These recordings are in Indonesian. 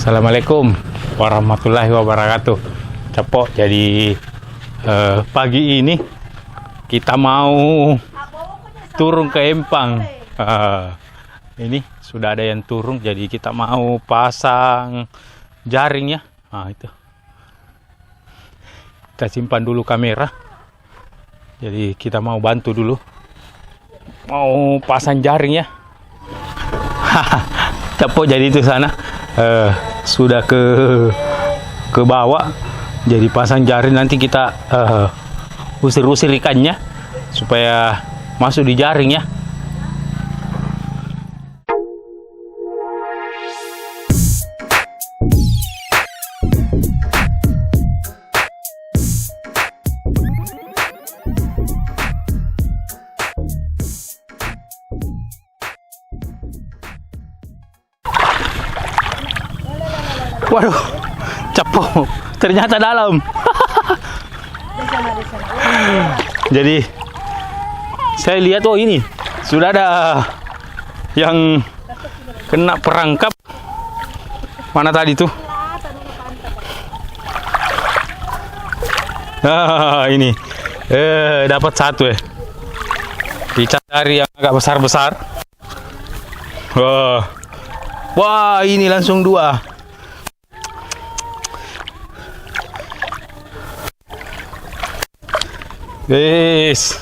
Assalamualaikum warahmatullahi wabarakatuh. Cepok, jadi pagi ini kita mau turun ke Empang. Ini sudah ada yang turun, jadi kita mau pasang jaring ya. Nah, itu. Kita simpan dulu kamera. Jadi kita mau bantu dulu. Mau pasang jaring ya. Cepok, jadi itu sana. Sudah ke bawah, jadi pasang jaring, nanti kita usir-usir ikannya supaya masuk di jaring ya. Waduh, Cepok, ternyata dalam. Jadi saya lihat, oh ini sudah ada yang kena perangkap. Mana tadi tuh? Ini dapat satu ya. Kita cari yang agak besar-besar. Wah, ini langsung dua. Guys,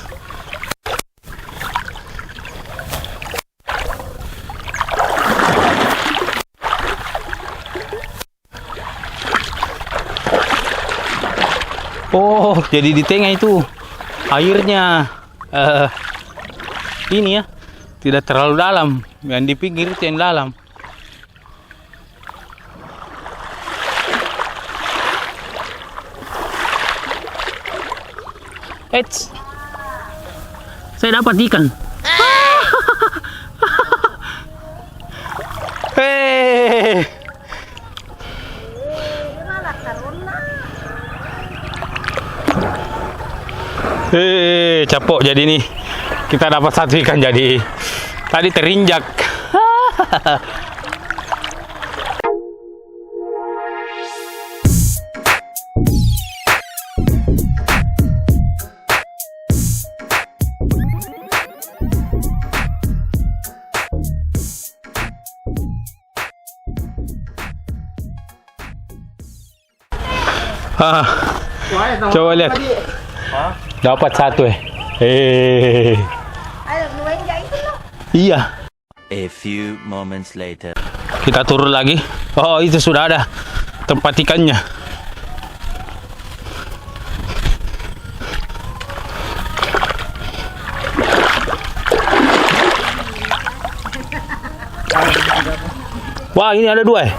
oh, jadi di tengah itu airnya ini ya, tidak terlalu dalam. Yang di pinggir itu yang dalam. Eits, saya dapat ikan. Hei, Cepok, jadi nih kita dapat satu ikan, jadi tadi terinjak. Coba lihat, dapat satu ya. Iya. A few moments later. Kita turun lagi. Oh, itu sudah ada tempat ikannya. Wah, ini ada dua ya.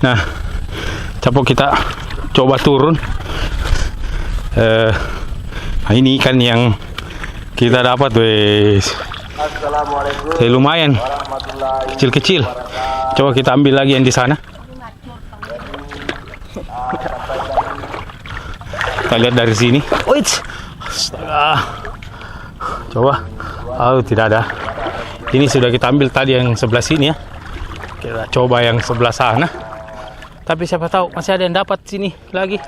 Nah, Cepok, kita coba turun. Nah, ini ikan yang kita dapat, wes. Assalamualaikum. Lumayan, kecil-kecil. Coba kita ambil lagi yang di sana. Kita lihat dari sini. Wih, astaga. Coba. Oh, tidak ada. Ini sudah kita ambil tadi yang sebelah sini ya. Kita coba yang sebelah sana. Tapi siapa tahu masih ada yang dapat sini lagi.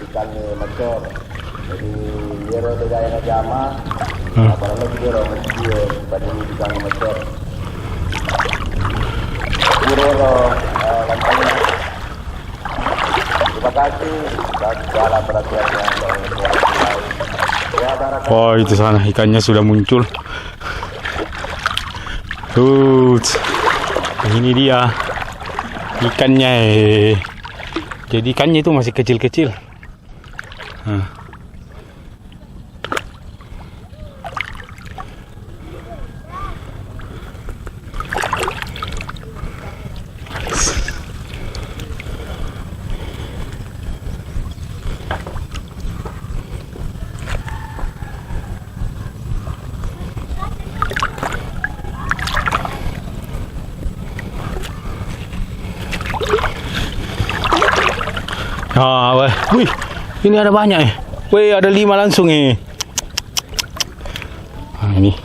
ikannya macam. Jadi dia ada gaya jama. Apa lagi dia orang dia pada ikannya macam. Burero lantangnya. Terima kasih dan segala perhatiannya. Ya, barakallah. Oh, itu sana ikannya sudah muncul. Ini dia ikannya. Jadi ikannya itu masih kecil-kecil. Wih, ini ada banyak ya. Wih, ada 5 langsung nih. Ini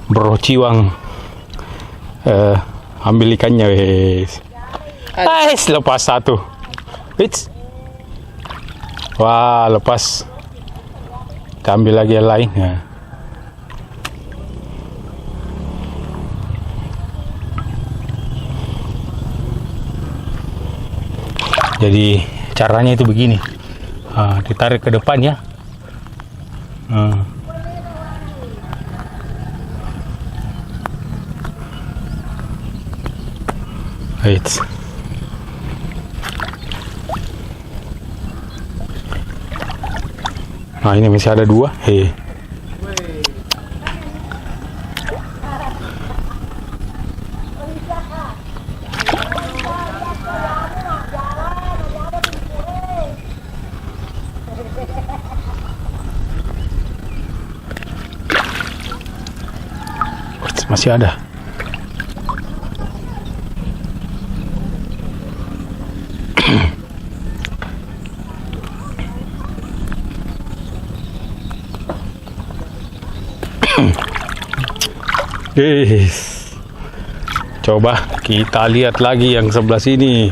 Bro Ciwang ambil ikannya, wes. Lepas satu. Wits. Wah, lepas. Kita ambil lagi yang lain ya. Jadi caranya itu begini, ditarik ke depan ya. Right. Nah, ini masih ada 2. Masih ada. Coba kita lihat lagi yang sebelah sini.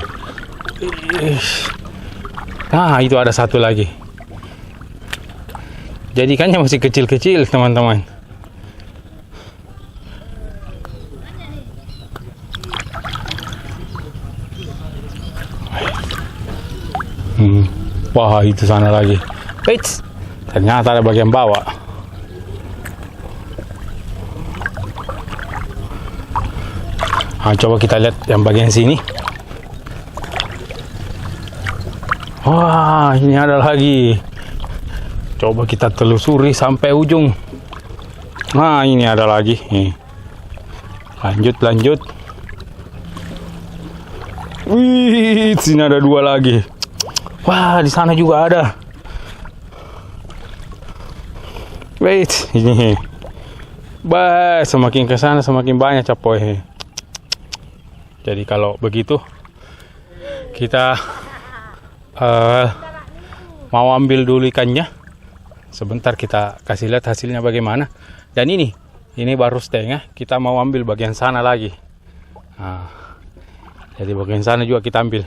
Nah, itu ada satu lagi. Jadi ikannya masih kecil-kecil, teman-teman. Wah, itu sana lagi. Eits, ternyata ada bagian bawah. Coba kita lihat yang bagian sini. Wah, ini ada lagi. Coba kita telusuri sampai ujung. Nah, ini ada lagi. Lanjut. Wih, sini ada 2 lagi. Wah, di sana juga ada. Wait, ini. Semakin ke sana semakin banyak capoy. Jadi kalau begitu kita mau ambil dulu ikannya. Sebentar kita kasih lihat hasilnya bagaimana. Dan ini baru setengah. Kita mau ambil bagian sana lagi. Nah, jadi bagian sana juga kita ambil.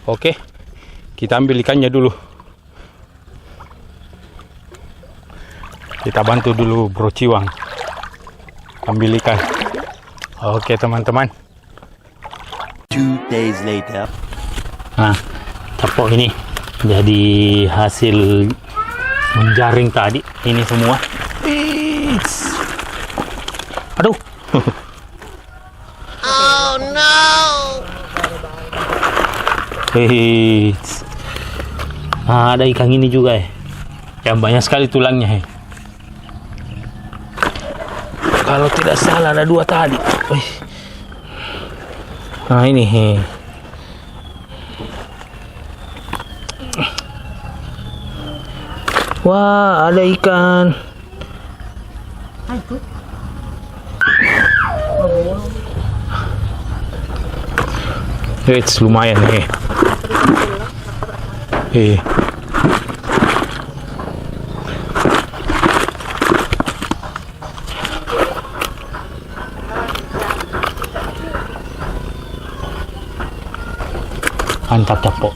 Oke. Kita ambil ikannya dulu. Kita bantu dulu Bro Ciwang ambil ikan. Oke, teman-teman. 2 days later. Nah, capok ini jadi hasil menjaring tadi. Ini semua. Aduh. Oh no. Nah, ada ikan ini juga ya. Yang banyak sekali tulangnya. Kalau tidak salah ada 2 tadi. Nah, ini. Wah, ada ikan. It's lumayan nih. Mantap, capok.